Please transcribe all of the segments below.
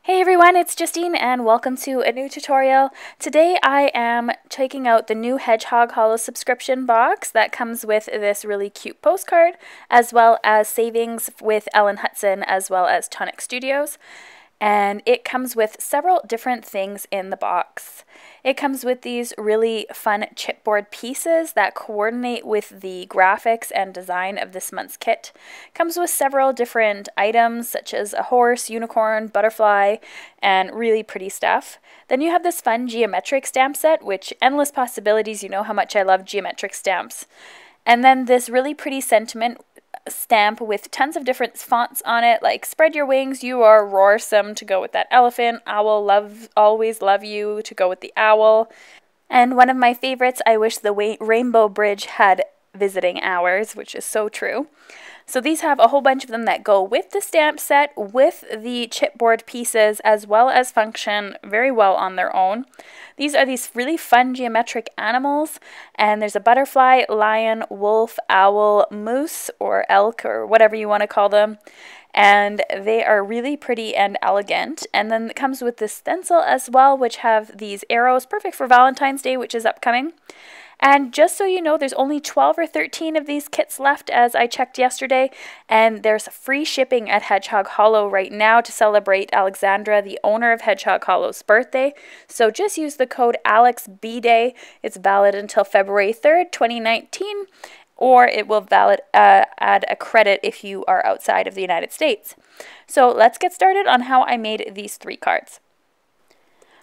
Hey everyone, it's Justine and welcome to a new tutorial. Today I am checking out the new Hedgehog Hollow Subscription box that comes with this really cute postcard, as well as savings with Ellen Hutson, as well as Tonic Studios. And it comes with several different things in the box. It comes with these really fun chipboard pieces that coordinate with the graphics and design of this month's kit. It comes with several different items such as a horse, unicorn, butterfly, and really pretty stuff. Then you have this fun geometric stamp set, which endless possibilities. You know how much I love geometric stamps. And then this really pretty sentiment stamp with tons of different fonts on it, like spread your wings, you are roarsome, to go with that elephant, owl, love, always love you, to go with the owl. And one of my favorites, I wish the Rainbow Bridge had visiting hours, which is so true. So these have a whole bunch of them that go with the stamp set, with the chipboard pieces, as well as function very well on their own. These are these really fun geometric animals, and there's a butterfly, lion, wolf, owl, moose, or elk, or whatever you want to call them. And they are really pretty and elegant. And then it comes with this stencil as well, which have these arrows, perfect for Valentine's Day, which is upcoming. And just so you know, there's only 12 or 13 of these kits left as I checked yesterday, and there's free shipping at Hedgehog Hollow right now to celebrate Alexandra, the owner of Hedgehog Hollow's birthday. So just use the code AlexBDay. It's valid until February 3rd, 2019, or it will add a credit if you are outside of the United States. So let's get started on how I made these 3 cards.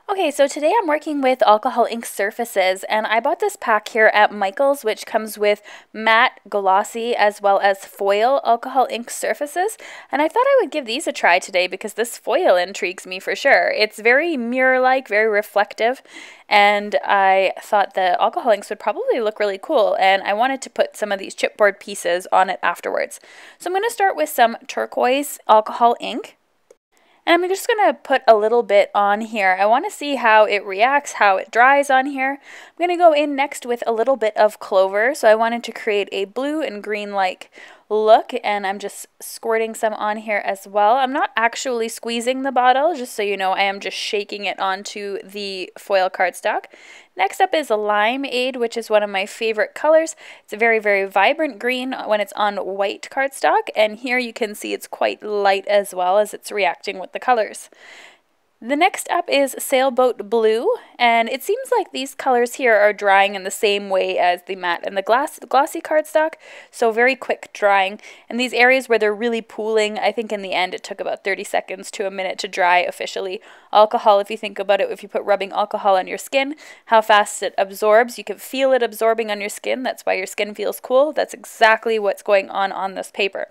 Okay, so today I'm working with alcohol ink surfaces, and I bought this pack here at Michael's, which comes with matte, glossy, as well as foil alcohol ink surfaces. And I thought I would give these a try today because this foil intrigues me for sure. It's very mirror-like, very reflective, and I thought the alcohol inks would probably look really cool, and I wanted to put some of these chipboard pieces on it afterwards. So I'm going to start with some Turquoise Alcohol Ink. And I'm just going to put a little bit on here. I want to see how it reacts, how it dries on here. I'm going to go in next with a little bit of Clover. So I wanted to create a blue and green-like look, and I'm just squirting some on here as well. I'm not actually squeezing the bottle, just so you know. I am just shaking it onto the foil cardstock. Next up is a Limeade, which is one of my favorite colors. It's a very, very vibrant green when it's on white cardstock, and here you can see it's quite light as well as it's reacting with the colors. The next up is Sailboat Blue, and it seems like these colors here are drying in the same way as the matte and the glossy cardstock, so very quick drying. And these areas where they're really pooling, I think in the end it took about 30 seconds to a minute to dry officially. Alcohol, if you think about it, if you put rubbing alcohol on your skin, how fast it absorbs, you can feel it absorbing on your skin. That's why your skin feels cool. That's exactly what's going on this paper.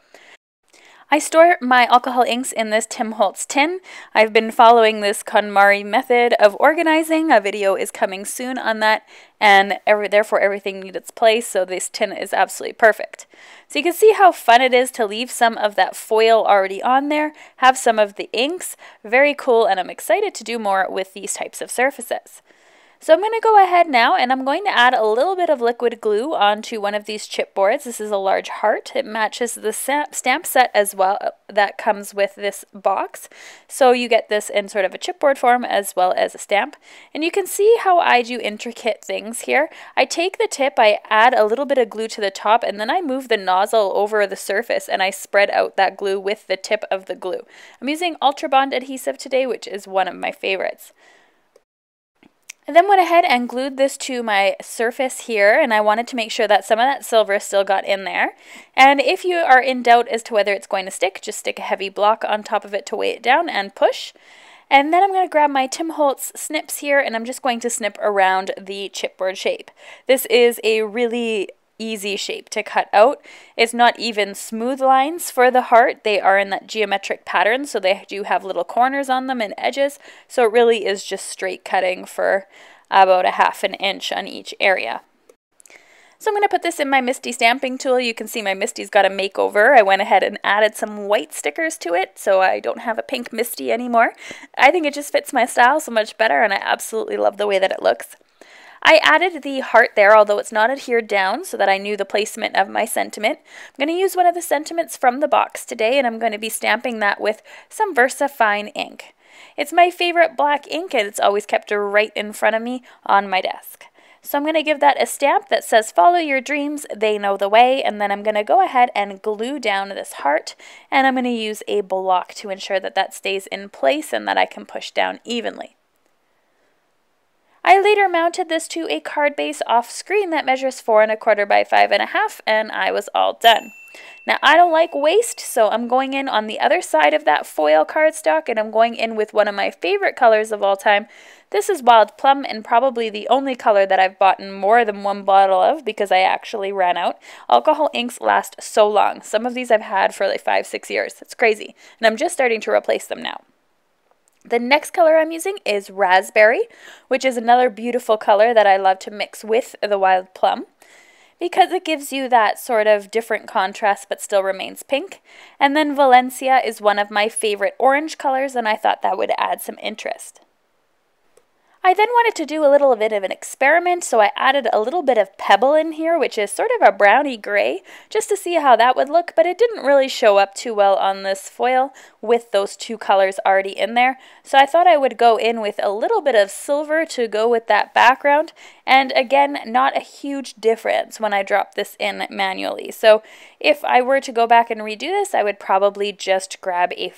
I store my alcohol inks in this Tim Holtz tin. I've been following this KonMari method of organizing. A video is coming soon on that, and therefore everything needs its place, so this tin is absolutely perfect. So you can see how fun it is to leave some of that foil already on there, have some of the inks. Very cool, and I'm excited to do more with these types of surfaces. So I'm going to go ahead now, and I'm going to add a little bit of liquid glue onto one of these chipboards. This is a large heart. It matches the stamp set as well that comes with this box. So you get this in sort of a chipboard form as well as a stamp. And you can see how I do intricate things here. I take the tip, I add a little bit of glue to the top, and then I move the nozzle over the surface and I spread out that glue with the tip of the glue. I'm using Ultra Bond Adhesive today, which is one of my favorites. I then went ahead and glued this to my surface here, and I wanted to make sure that some of that silver still got in there. And if you are in doubt as to whether it's going to stick, just stick a heavy block on top of it to weigh it down and push. And then I'm going to grab my Tim Holtz snips here, and I'm just going to snip around the chipboard shape. This is a really easy shape to cut out. It's not even smooth lines for the heart. They are in that geometric pattern, so they do have little corners on them and edges. So it really is just straight cutting for about a ½ an inch on each area. So I'm going to put this in my Misti stamping tool. You can see my Misti's got a makeover. I went ahead and added some white stickers to it, so I don't have a pink Misti anymore. I think it just fits my style so much better, and I absolutely love the way that it looks. I added the heart there, although it's not adhered down, so that I knew the placement of my sentiment. I'm going to use one of the sentiments from the box today, and I'm going to be stamping that with some Versafine ink. It's my favorite black ink, and it's always kept right in front of me on my desk. So I'm going to give that a stamp that says follow your dreams, they know the way, and then I'm going to go ahead and glue down this heart, and I'm going to use a block to ensure that that stays in place and that I can push down evenly. I later mounted this to a card base off screen that measures 4 1/4 by 5 1/2, and I was all done. Now I don't like waste, so I'm going in on the other side of that foil cardstock, and I'm going in with one of my favorite colors of all time. This is Wild Plum, and probably the only color that I've bought more than one bottle of because I actually ran out. Alcohol inks last so long. Some of these I've had for like 5-6 years. It's crazy, and I'm just starting to replace them now. The next color I'm using is Raspberry, which is another beautiful color that I love to mix with the Wild Plum, because it gives you that sort of different contrast but still remains pink. And then Valencia is one of my favorite orange colors, and I thought that would add some interest. I then wanted to do a little bit of an experiment, so I added a little bit of Pebble in here, which is sort of a browny gray, just to see how that would look, but it didn't really show up too well on this foil with those two colors already in there. So I thought I would go in with a little bit of silver to go with that background, and again, not a huge difference when I drop this in manually. So if I were to go back and redo this, I would probably just grab a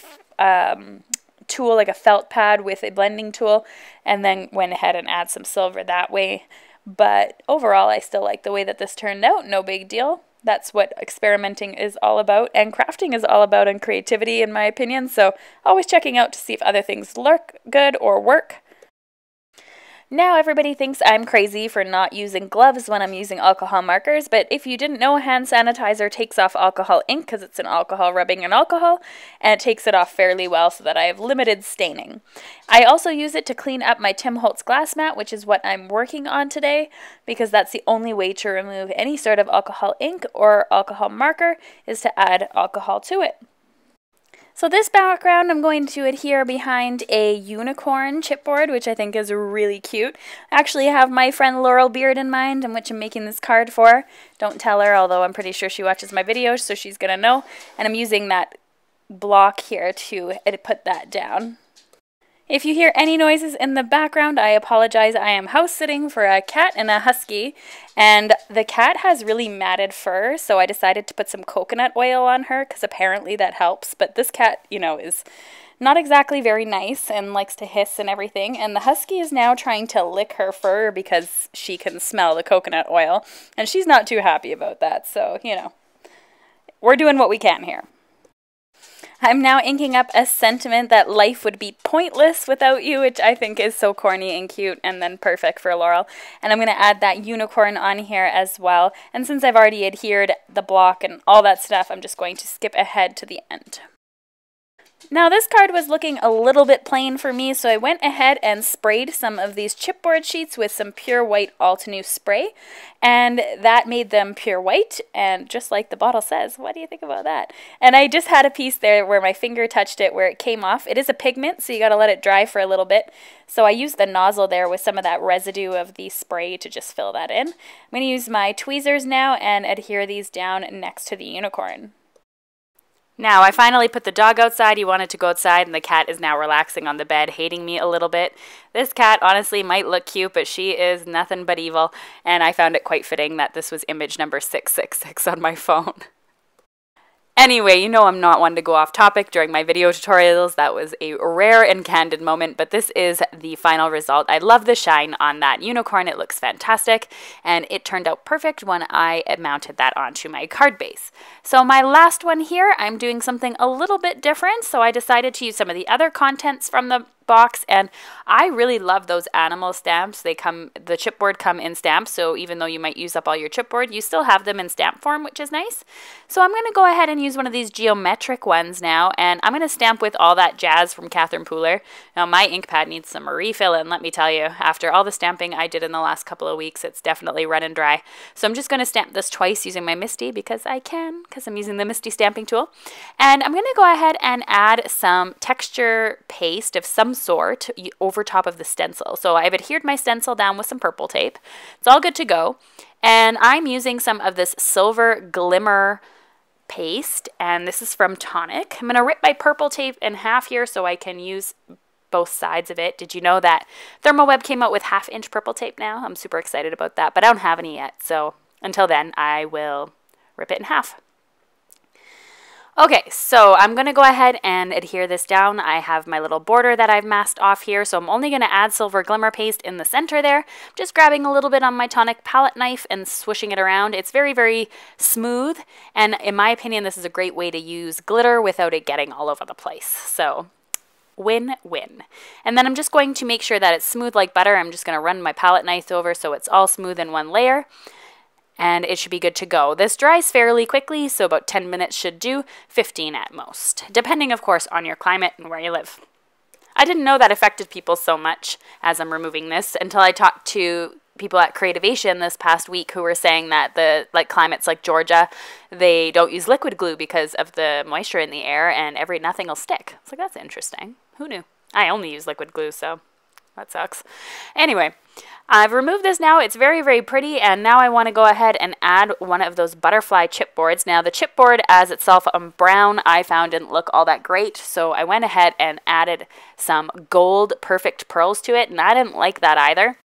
tool like a felt pad with a blending tool and then went ahead and add some silver that way. But overall, I still like the way that this turned out. No big deal. That's what experimenting is all about, and crafting is all about, and creativity in my opinion. So always checking out to see if other things look good or work. Now everybody thinks I'm crazy for not using gloves when I'm using alcohol markers, but if you didn't know, hand sanitizer takes off alcohol ink because it's an alcohol rubbing in alcohol, and it takes it off fairly well so that I have limited staining. I also use it to clean up my Tim Holtz glass mat, which is what I'm working on today, because that's the only way to remove any sort of alcohol ink or alcohol marker is to add alcohol to it. So this background I'm going to adhere behind a unicorn chipboard, which I think is really cute. I actually have my friend Laurel Beard in mind, and which I'm making this card for. Don't tell her, although I'm pretty sure she watches my videos, so she's going to know. And I'm using that block here to put that down. If you hear any noises in the background, I apologize. I am house sitting for a cat and a husky, and the cat has really matted fur, so I decided to put some coconut oil on her because apparently that helps. But this cat, you know, is not exactly very nice and likes to hiss and everything, and the husky is now trying to lick her fur because she can smell the coconut oil, and she's not too happy about that. So, you know, we're doing what we can here. I'm now inking up a sentiment that life would be pointless without you, which I think is so corny and cute and then perfect for Laurel. And I'm going to add that unicorn on here as well. And since I've already adhered the block and all that stuff, I'm just going to skip ahead to the end. Now this card was looking a little bit plain for me, so I went ahead and sprayed some of these chipboard sheets with some pure white Altenew spray, and that made them pure white, and just like the bottle says. What do you think about that? And I just had a piece there where my finger touched it where it came off. It is a pigment, so you gotta let it dry for a little bit. So I used the nozzle there with some of that residue of the spray to just fill that in. I'm gonna use my tweezers now and adhere these down next to the unicorn. Now, I finally put the dog outside. He wanted to go outside, and the cat is now relaxing on the bed, hating me a little bit. This cat honestly might look cute, but she is nothing but evil, and I found it quite fitting that this was image number 666 on my phone. Anyway, you know I'm not one to go off topic during my video tutorials. That was a rare and candid moment, but this is the final result. I love the shine on that unicorn. It looks fantastic, and it turned out perfect when I mounted that onto my card base. So my last one here, I'm doing something a little bit different, so I decided to use some of the other contents from the box, and I really love those animal stamps. The chipboard come in stamps, so even though you might use up all your chipboard, you still have them in stamp form, which is nice. So I'm going to go ahead and use one of these geometric ones now, and I'm going to stamp with all that jazz from Catherine Pooler. Now my ink pad needs some refill, and let me tell you, after all the stamping I did in the last couple of weeks, it's definitely running dry. So I'm just going to stamp this twice using my Misti because I can, because I'm using the Misti stamping tool. And I'm going to go ahead and add some texture paste of some sort over top of the stencil. So I've adhered my stencil down with some purple tape. It's all good to go. And I'm using some of this silver glimmer paste, and this is from Tonic. I'm going to rip my purple tape in half here so I can use both sides of it. Did you know that Thermoweb came out with 1/2 inch purple tape now? I'm super excited about that, but I don't have any yet. So until then, I will rip it in half. Okay, so I'm going to go ahead and adhere this down. I have my little border that I've masked off here, so I'm only going to add silver glimmer paste in the center there. Just grabbing a little bit on my tonic palette knife and swishing it around. It's very, very smooth, and in my opinion, this is a great way to use glitter without it getting all over the place. So win-win. And then I'm just going to make sure that it's smooth like butter. I'm just going to run my palette knife over so it's all smooth in one layer. And it should be good to go. This dries fairly quickly, so about 10 minutes should do, 15 at most, depending, of course, on your climate and where you live. I didn't know that affected people so much as I'm removing this until I talked to people at Creativation this past week who were saying that the climates like Georgia, they don't use liquid glue because of the moisture in the air and nothing will stick. It's like, that's interesting. Who knew? I only use liquid glue, so that sucks. Anyway, I've removed this now. It's very, very pretty, and now I want to go ahead and add one of those butterfly chipboards. Now, the chipboard as itself brown I found didn't look all that great, so I went ahead and added some gold perfect pearls to it, and I didn't like that either.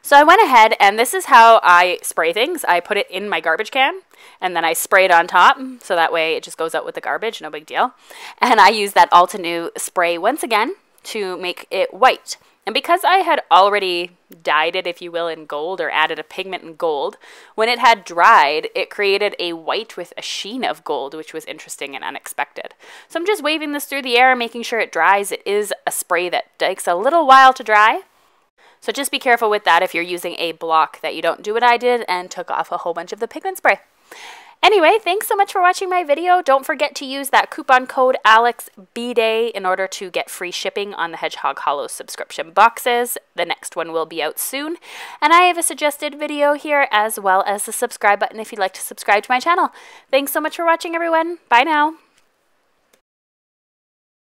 So I went ahead, and this is how I spray things. I put it in my garbage can, and then I spray it on top, so that way it just goes out with the garbage, no big deal. And I use that Altenew spray once again to make it white. And because I had already dyed it, if you will, in gold, or added a pigment in gold, when it had dried, it created a white with a sheen of gold, which was interesting and unexpected. So I'm just waving this through the air, making sure it dries. It is a spray that takes a little while to dry. So just be careful with that if you're using a block, that you don't do what I did and took off a whole bunch of the pigment spray. Anyway, thanks so much for watching my video. Don't forget to use that coupon code ALEXBDAY in order to get free shipping on the Hedgehog Hollow subscription boxes. The next one will be out soon. And I have a suggested video here as well as the subscribe button if you'd like to subscribe to my channel. Thanks so much for watching, everyone. Bye now.